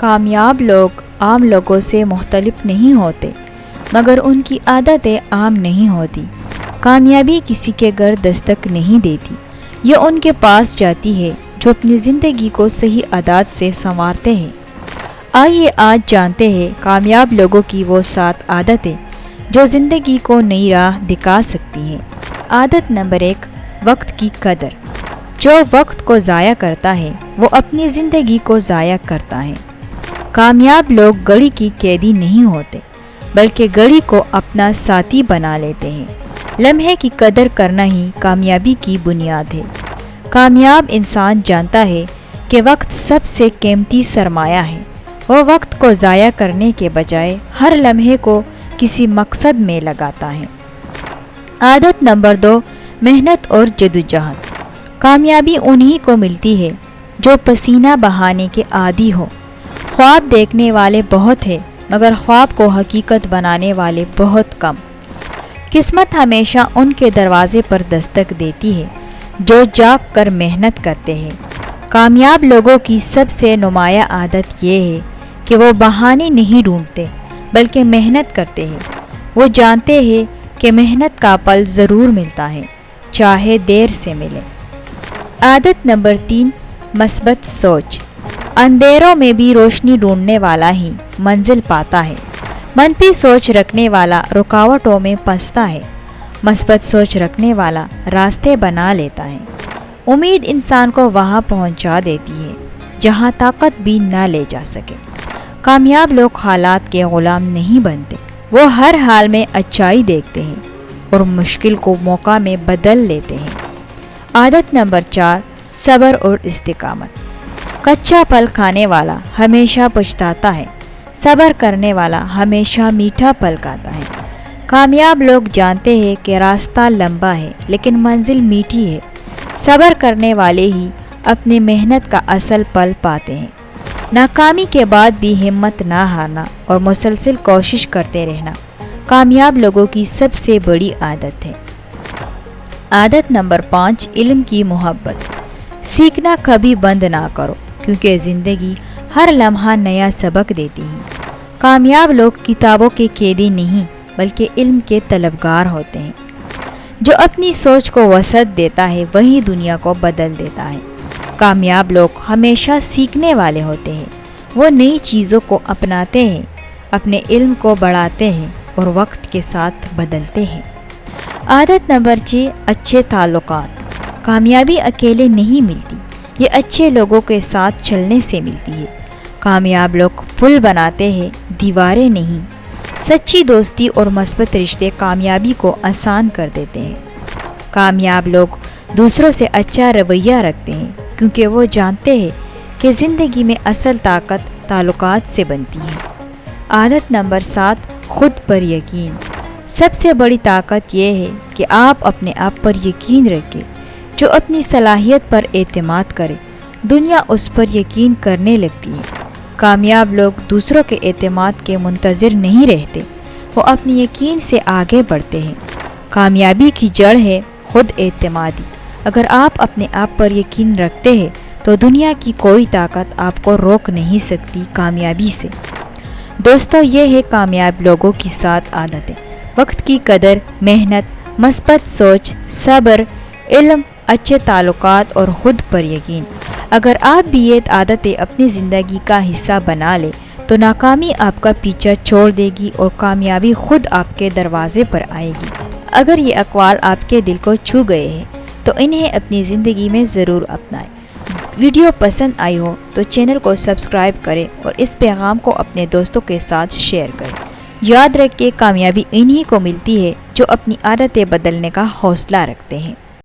کامیاب لوگ عام لوگوں سے مختلف نہیں ہوتے، مگر ان کی عادتیں عام نہیں ہوتی۔ کامیابی کسی کے گھر دستک نہیں دیتی، یہ ان کے پاس جاتی ہے جو اپنی زندگی کو صحیح عادات سے سنوارتے ہیں۔ آئیے آج جانتے ہیں کامیاب لوگوں کی وہ 7 عادتیں جو زندگی کو نئی راہ دکھا سکتی ہیں۔ عادت نمبر 1، وقت کی قدر۔ جو وقت کو ضائع کرتا ہے وہ اپنی زندگی کو ضائع کرتا ہے۔ کامیاب لوگ گھڑی کی قیدی نہیں ہوتے، بلکہ گھڑی کو اپنا ساتھی بنا لیتے ہیں۔ لمحے کی قدر کرنا ہی کامیابی کی بنیاد ہے۔ کامیاب انسان جانتا ہے کہ وقت سب سے قیمتی سرمایہ ہے۔ وہ وقت کو ضائع کرنے کے بجائے ہر لمحے کو کسی مقصد میں لگاتا ہے۔ عادت نمبر 2، محنت اور جدوجہد۔ کامیابی انہی کو ملتی ہے جو پسینہ بہانے کے عادی ہو۔ خواب دیکھنے والے بہت ہیں، مگر خواب کو حقیقت بنانے والے بہت کم۔ قسمت ہمیشہ ان کے دروازے پر دستک دیتی ہے جو جاگ کر محنت کرتے ہیں۔ کامیاب لوگوں کی سب سے نمایاں عادت یہ ہے کہ وہ بہانے نہیں ڈھونڈتے، بلکہ محنت کرتے ہیں۔ وہ جانتے ہیں کہ محنت کا پھل ضرور ملتا ہے، چاہے دیر سے ملے۔ عادت نمبر 3، مثبت سوچ۔ اندھیروں میں بھی روشنی ڈھونڈنے والا ہی منزل پاتا ہے۔ منفی سوچ رکھنے والا رکاوٹوں میں پھنستا ہے، مثبت سوچ رکھنے والا راستے بنا لیتا ہے۔ امید انسان کو وہاں پہنچا دیتی ہے جہاں طاقت بھی نہ لے جا سکے۔ کامیاب لوگ حالات کے غلام نہیں بنتے، وہ ہر حال میں اچھائی دیکھتے ہیں اور مشکل کو موقع میں بدل لیتے ہیں۔ عادت نمبر 4، صبر اور استقامت۔ کچا پھل کھانے والا ہمیشہ پچھتاتا ہے، صبر کرنے والا ہمیشہ میٹھا پھل کھاتا ہے۔ کامیاب لوگ جانتے ہیں کہ راستہ لمبا ہے لیکن منزل میٹھی ہے۔ صبر کرنے والے ہی اپنی محنت کا اصل پھل پاتے ہیں۔ ناکامی کے بعد بھی ہمت نہ ہارنا اور مسلسل کوشش کرتے رہنا کامیاب لوگوں کی سب سے بڑی عادت ہے۔ عادت نمبر 5، علم کی محبت۔ سیکھنا کبھی بند نہ کرو، کیونکہ زندگی ہر لمحہ نیا سبق دیتی ہے۔ کامیاب لوگ کتابوں کے قیدی نہیں، بلکہ علم کے طلبگار ہوتے ہیں۔ جو اپنی سوچ کو وسعت دیتا ہے وہی دنیا کو بدل دیتا ہے۔ کامیاب لوگ ہمیشہ سیکھنے والے ہوتے ہیں۔ وہ نئی چیزوں کو اپناتے ہیں، اپنے علم کو بڑھاتے ہیں اور وقت کے ساتھ بدلتے ہیں۔ عادت نمبر 6، اچھے تعلقات۔ کامیابی اکیلے نہیں ملتی، یہ اچھے لوگوں کے ساتھ چلنے سے ملتی ہے۔ کامیاب لوگ پل بناتے ہیں، دیواریں نہیں۔ سچی دوستی اور مثبت رشتے کامیابی کو آسان کر دیتے ہیں۔ کامیاب لوگ دوسروں سے اچھا رویہ رکھتے ہیں، کیونکہ وہ جانتے ہیں کہ زندگی میں اصل طاقت تعلقات سے بنتی ہے۔ عادت نمبر 7، خود پر یقین۔ سب سے بڑی طاقت یہ ہے کہ آپ اپنے آپ پر یقین رکھیں۔ جو اپنی صلاحیت پر اعتماد کرے، دنیا اس پر یقین کرنے لگتی ہے۔ کامیاب لوگ دوسروں کے اعتماد کے منتظر نہیں رہتے، وہ اپنی یقین سے آگے بڑھتے ہیں۔ کامیابی کی جڑ ہے خود اعتمادی۔ اگر آپ اپنے آپ پر یقین رکھتے ہیں تو دنیا کی کوئی طاقت آپ کو روک نہیں سکتی کامیابی سے۔ دوستو، یہ ہے کامیاب لوگوں کی 7 عادتیں۔ وقت کی قدر، محنت، مثبت سوچ، صبر، علم، اچھے تعلقات اور خود پر یقین۔ اگر آپ بھی یہ عادتیں اپنی زندگی کا حصہ بنا لیں تو ناکامی آپ کا پیچھا چھوڑ دے گی اور کامیابی خود آپ کے دروازے پر آئے گی۔ اگر یہ اقوال آپ کے دل کو چھو گئے ہیں تو انہیں اپنی زندگی میں ضرور اپنائیں۔ ویڈیو پسند آئی ہو تو چینل کو سبسکرائب کریں اور اس پیغام کو اپنے دوستوں کے ساتھ شیئر کریں۔ یاد رکھیں، کامیابی انہی کو ملتی ہے جو اپنی عادتیں بدلنے کا حوصلہ رکھتے ہیں۔